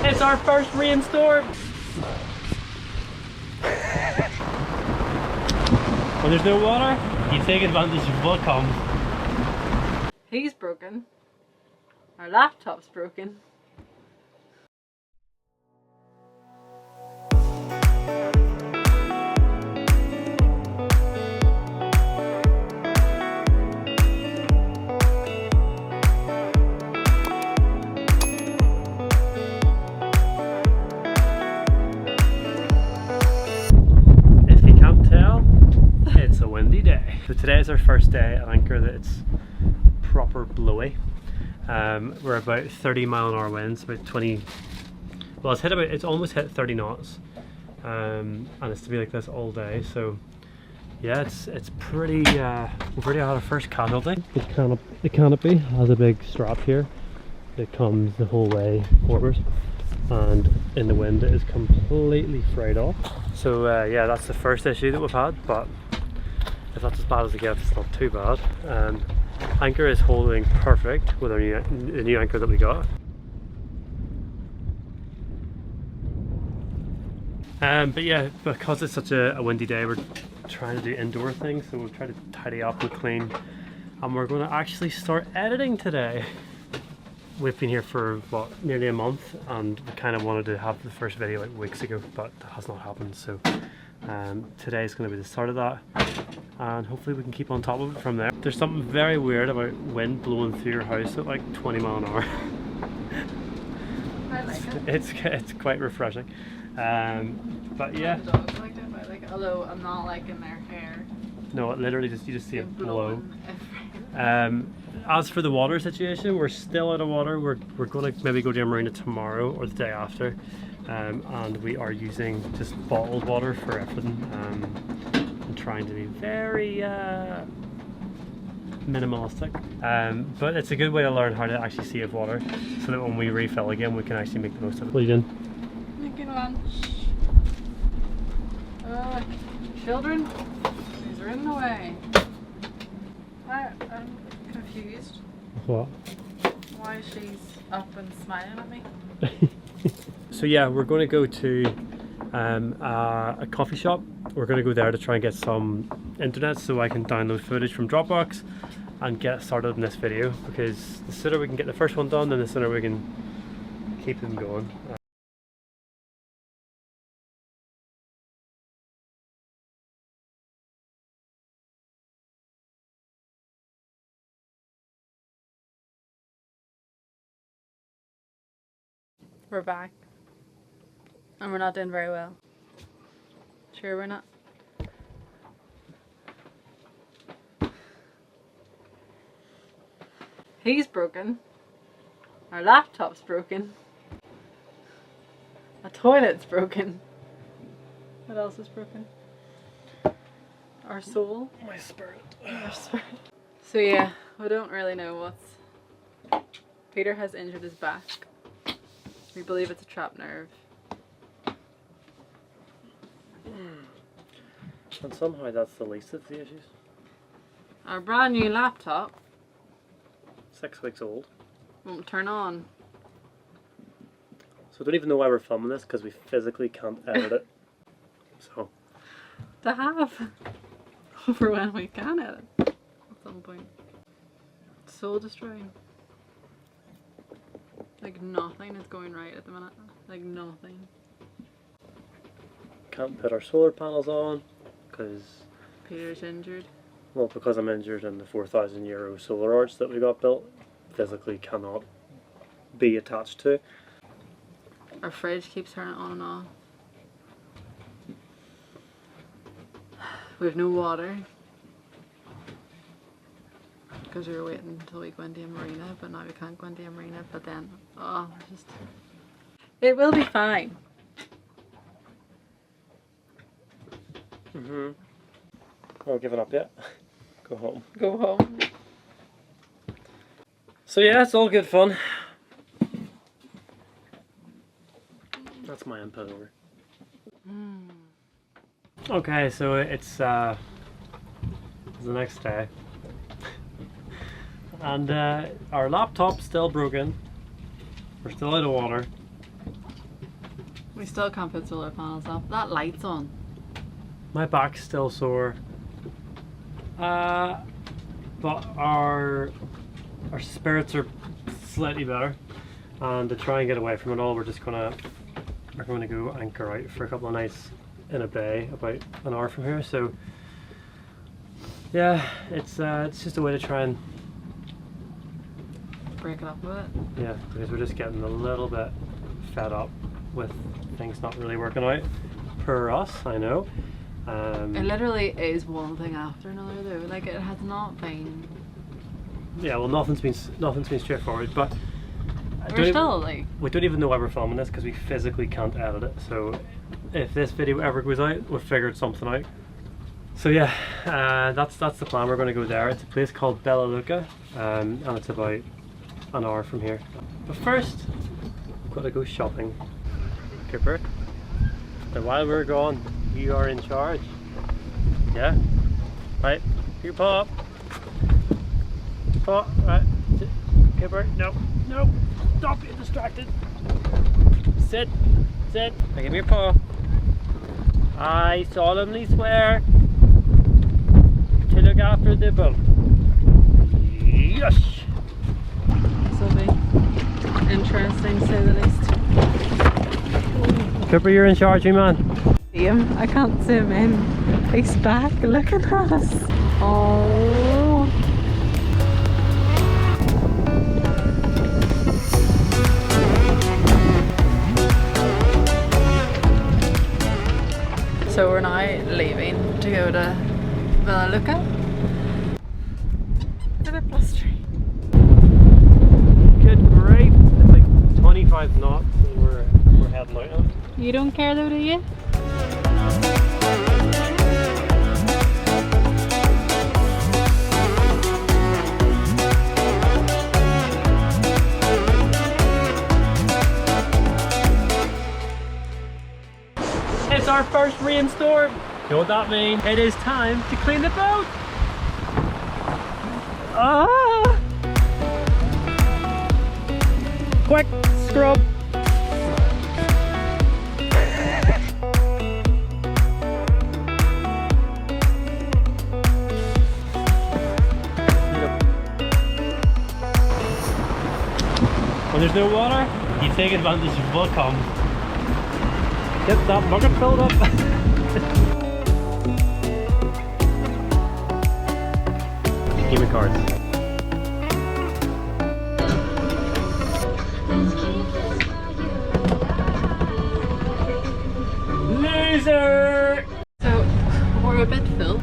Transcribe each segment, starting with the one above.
It's our first rainstorm! When there's no water, you take advantage of what comes. He's broken. Our laptop's broken. It's a windy day. So today is our first day at anchor that it's proper blowy. We're about 30-mile-an-hour winds, about 20. Well, it's almost hit 30 knots, and it's to be like this all day. So yeah, it's pretty. We've already had our first casualty. The canopy has a big strap here that comes the whole way forward, and in the wind it is completely frayed off. So yeah, that's the first issue that we've had, but if that's as bad as it gets, it's not too bad. Anchor is holding perfect with our the new anchor that we got. But yeah, because it's such a windy day, we're trying to do indoor things, so we'll try to tidy up and clean, and we're going to actually start editing today. We've been here for what, nearly a month, and we kind of wanted to have the first video like weeks ago, but that has not happened. So today is going to be the start of that, and hopefully we can keep on top of it from there. There's something very weird about wind blowing through your house at like 20 miles an hour. I like it. It's quite refreshing. But yeah. The dogs like it, but like, although I'm not liking their hair. No, it literally you just see it blow. As for the water situation, we're still out of water. We're going to maybe go to a marina tomorrow or the day after, and we are using just bottled water for everything, and trying to be very minimalistic. But it's a good way to learn how to actually save water, so that when we refill again, we can actually make the most of it. What are you doing? Making lunch. Children, these are in the way. I'm confused. What? Why she's up and smiling at me. So yeah, we're going to go to a coffee shop. We're going to go there to try and get some internet so I can download footage from Dropbox and get started in this video, because the sooner we can get the first one done, then the sooner we can keep them going. We're back. And we're not doing very well. Sure we're not? He's broken. Our laptop's broken. A toilet's broken. What else is broken? Our soul. My spirit. Our spirit. So yeah, we don't really know what's... Peter has injured his back. We believe it's a trapped nerve. And somehow that's the least of the issues. Our brand new laptop 6 weeks old. won't turn on. So I don't even know why we're filming this, because we physically can't edit it. So. To have. For when we can edit. At some point. Soul destroying. Like nothing is going right at the minute. Like nothing. Can't put our solar panels on because Peter's injured. Well, because I'm injured and the €4,000 solar arch that we got built physically cannot be attached to. Our fridge keeps turning on and off. We have no water. Because we were waiting until we go into a marina, but now we can't go into a marina, but then, oh, just... It will be fine. Oh, giving up yet? Go home. Go home. So yeah, it's all good fun. That's my input over. Okay, so it's the next day. And our laptop's still broken. We're still out of water. We still can't put solar panels up. That light's on. My back's still sore. But our spirits are slightly better. And to try and get away from it all, we're gonna go anchor out for a couple of nights in a bay about an hour from here. So yeah, it's just a way to try and break it up a bit. Yeah, because we're just getting a little bit fed up with things not really working out for us. I know. It literally is one thing after another though. Like it has not been. Yeah, well, nothing's been straightforward, but we don't even know why we're filming this because we physically can't edit it. So if this video ever goes out, we've figured something out. So yeah, that's the plan. We're going to go there. It's a place called Bella Luca, and it's about an hour from here. But first, we've got to go shopping. Cooper, and while we're gone, you are in charge. Yeah? Right, you paw up. Paw, right. Cooper, no, no, stop being distracted. Sit, sit. Now give me your paw. I solemnly swear to look after the boat. Yes! This will be interesting to say the least. Cooper, you're in charge, you man. See him? I can't zoom in. He's back, look at us. Oh. So we're now leaving to go to Villa Luca. It's a bit blustery. Good grief, it's like 25 knots and we're heading out on. You don't care though, do you? It's our first rainstorm. You know what that means? It is time to clean the boat. Ah! Quick, scrub. When there's no water, you take advantage of what comes. Get that bucket filled up. Game of cards. Loser! So, we're a bit full.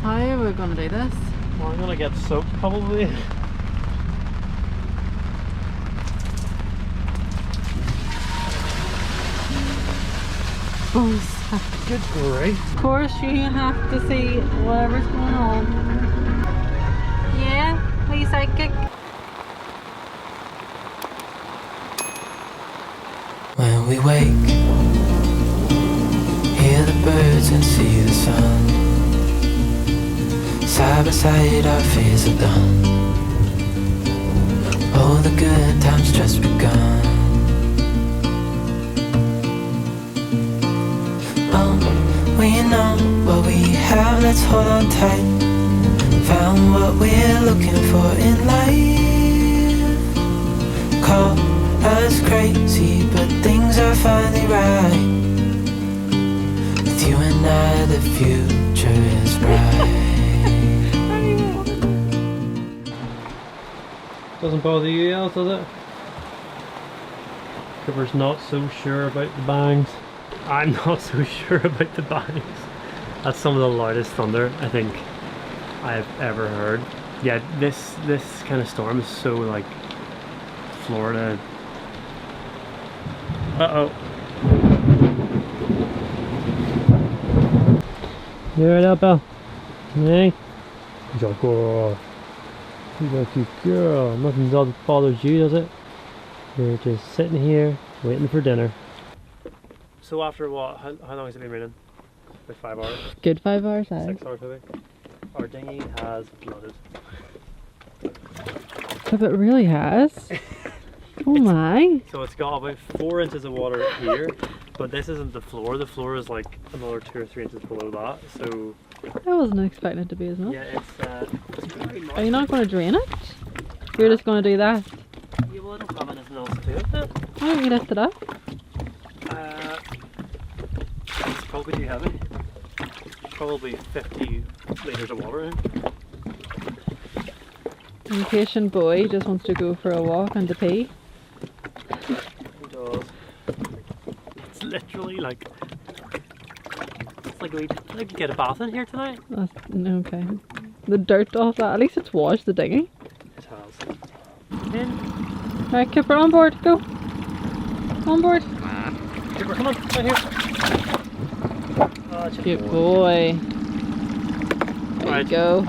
How are we going to do this? Well, I'm gonna get soaked probably. Good grief. Of course you have to see whatever's going on. Yeah? Are you psychic? When we wake, hear the birds and see the sun. Side by side our fears are done. All the good times just begun. We know what we have, let's hold on tight. Found what we're looking for in life. Call us crazy, but things are finally right. With you and I, the future is bright. Doesn't bother you else, does it? Cooper's not so sure about the bangs. I'm not so sure about the bangs. That's some of the loudest thunder I think I've ever heard. Yeah, this kind of storm is so like Florida. Uh-oh. You alright out, Belle? Hey? Good girl. You're a cute girl. Nothing bothers you, does it? You're just sitting here waiting for dinner. So after what? How long has it been raining? About 5 hours? Good 5 hours, 6 hours maybe. Our dinghy has flooded. If it really has. Oh my. So it's got about 4 inches of water here, but this isn't the floor. The floor is like another 2 or 3 inches below that. So I wasn't expecting it to be as much. yeah, it's very much. Are you not going to drain it? You're just going to do that? Yeah, well, I don't have anything else to do with it. Why don't you lift it up? It's probably too heavy. Probably 50 litres of water in. Impatient boy just wants to go for a walk and to pee. It does. It's literally like, it's like we like get a bath in here tonight. That's okay. The dirt off that. At least it's washed the dinghy. It has. In. Right, Kipper, on board. Go. On board. Kipper, come on, right here. Oh, Good boy. There Right. you go.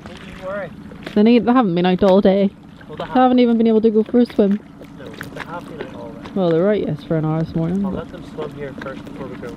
Don't you worry. They haven't been out all day. Well, They haven't even been able to go for a swim. No, they have been out all day. Well, they're right, yes, for an hour this morning. I'll let them swim here first before we go.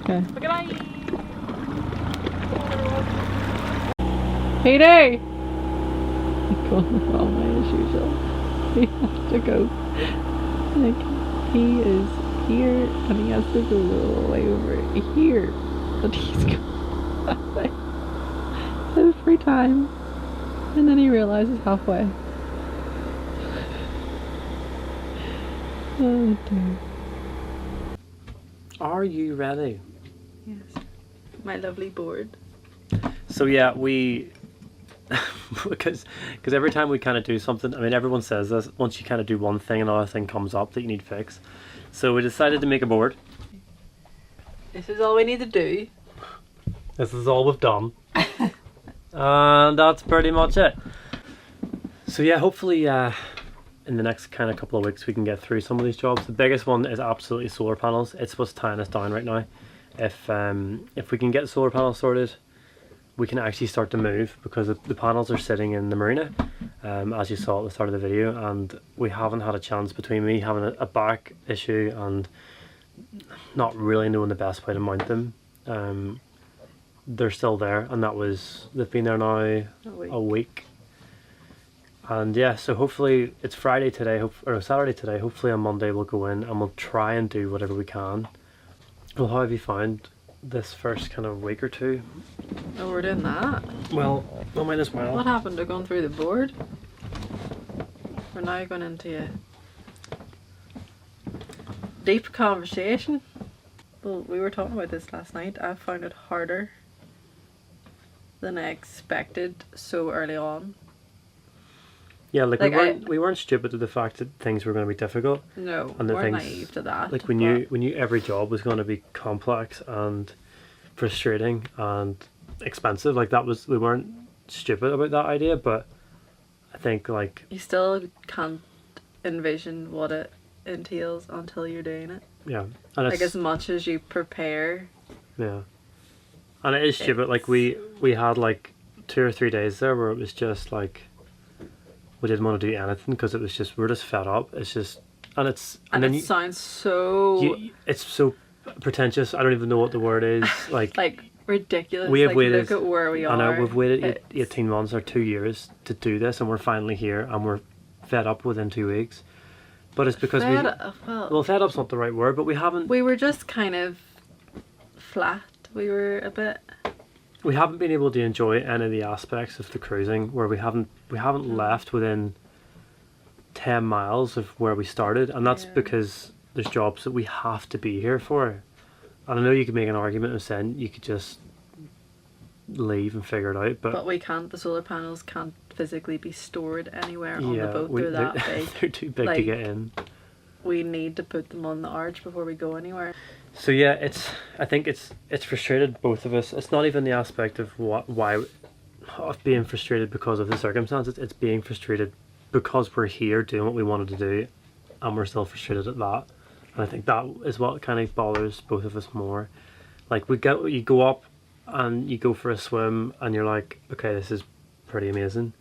Okay. Goodbye! Peter! He's going the wrong way as usual. He has to go. Like, he is here and he has to go all the way over here. But he's going that way every time. And then he realizes halfway. Oh dear. Are you ready? Yes. My lovely board. So yeah, we because every time we kind of do something, I mean everyone says this, once you kind of do one thing another thing comes up that you need fixed. So we decided to make a board. This is all we need to do. This is all we've done. And that's pretty much it. So yeah, hopefully in the next kind of couple of weeks we can get through some of these jobs. The biggest one is absolutely solar panels. It's what's tying us down right now. If we can get solar panels sorted, we can actually start to move, because the panels are sitting in the marina, as you saw at the start of the video, and we haven't had a chance, between me having a back issue and not really knowing the best way to mount them. They're still there, and they've been there now a week. And yeah, so hopefully it's Friday today, or Saturday today. Hopefully on Monday we'll go in and we'll try and do whatever we can. Well, how have you found this first kind of week or two? Oh, we're doing that? Well, I might as well. What happened to going through the board? We're now going into a deep conversation. Well, we were talking about this last night. I found it harder than I expected so early on. Yeah, like Like, we weren't stupid to the fact that things were going to be difficult. No, And the we're things- naive to that. Like we knew every job was going to be complex and frustrating and expensive. Like we weren't stupid about that idea, but I think like you still can't envision what it entails until you're doing it. yeah, and Like it's as much as you prepare. yeah, and it is stupid. Like we had like 2 or 3 days there where it was just like we didn't want to do anything because it was just we're just fed up. It's just and then it sounds so it's so pretentious. I don't even know what the word is. Like ridiculous. we have like, waited. Look at where we are. I know we've waited It's- 18 months or 2 years to do this, and we're finally here, and we're fed up within 2 weeks. But it's because fed up's not the right word, but we were just kind of flat. We were a bit. We haven't been able to enjoy any of the aspects of the cruising, where we haven't left within 10 miles of where we started, and that's because there's jobs that we have to be here for. And I know you could make an argument of saying you could just leave and figure it out, but we can't. The solar panels can't physically be stored anywhere on the boat. They're that big. They're too big to get in. We need to put them on the arch before we go anywhere. So yeah, I think it's frustrated both of us. It's not even the aspect of of being frustrated because of the circumstances. It's being frustrated because we're here doing what we wanted to do, and we're still frustrated at that. And I think that is what kind of bothers both of us more. Like you go up and you go for a swim and you're like, okay, this is pretty amazing.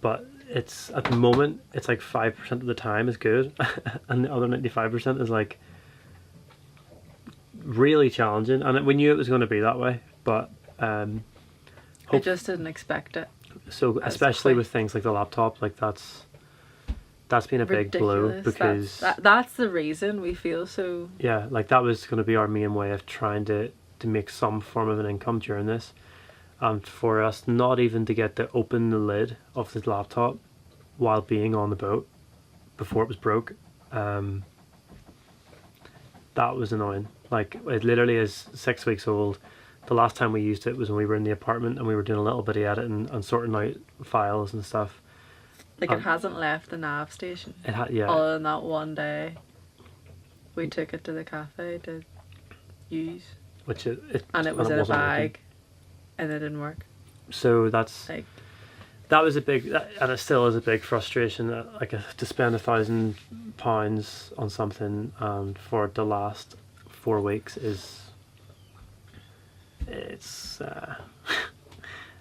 But it's at the moment it's like 5% of the time is good and the other 95% is like really challenging, and we knew it was going to be that way, but I just didn't expect it. so especially with things like the laptop, like that's that's been a big blow Ridiculous. because That's the reason we feel so. yeah, like that was going to be our main way of trying to make some form of an income during this, and for us not even to get to open the lid of the laptop while being on the boat before it was broke, that was annoying. Like, it literally is 6 weeks old. The last time we used it was when we were in the apartment and we were doing a little bit of editing and sorting out files and stuff. Like, it hasn't left the nav station. It had, yeah. Other than that one day, we took it to the cafe to use, Which and it was in a wasn't bag, working. and it didn't work. So that's Like, that was a big, and it still is a big frustration. Like, to spend £1,000 on something, and for the last 4 weeks it's.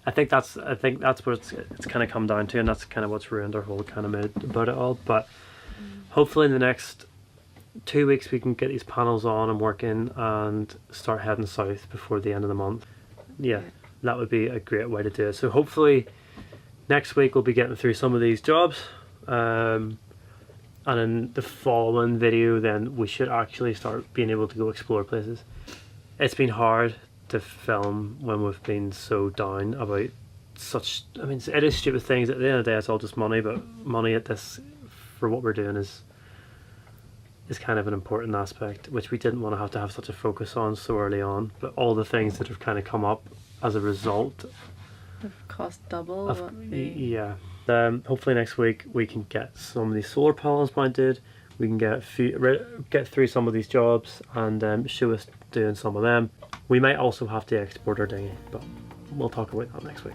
I think that's what it's kind of come down to, and that's kind of what's ruined our whole kind of mood about it all. But hopefully in the next 2 weeks we can get these panels on and working and start heading south before the end of the month. Yeah, that would be a great way to do it. So hopefully next week we'll be getting through some of these jobs, and in the following video then we should actually start being able to go explore places. It's been hard to film when we've been so down about such, I mean, it is stupid things. At the end of the day it's all just money, but money at this, for what we're doing, is kind of an important aspect, which we didn't want to have such a focus on so early on. But all the things that have kind of come up as a result it cost double. of, what the- yeah. Hopefully next week we can get some of these solar panels mounted. We can get through some of these jobs and show us doing some of them. We might also have to export our dinghy, but we'll talk about that next week.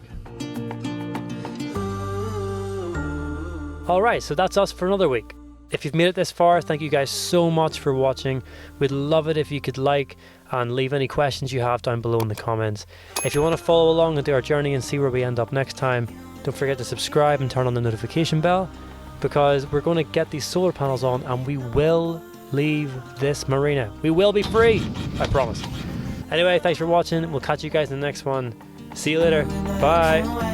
Alright, so that's us for another week. If you've made it this far, thank you guys so much for watching. We'd love it if you could like and leave any questions you have down below in the comments. If you want to follow along and do our journey and see where we end up next time, don't forget to subscribe and turn on the notification bell, because we're going to get these solar panels on and we will leave this marina. We will be free, I promise. Anyway, thanks for watching. We'll catch you guys in the next one. See you later. Bye.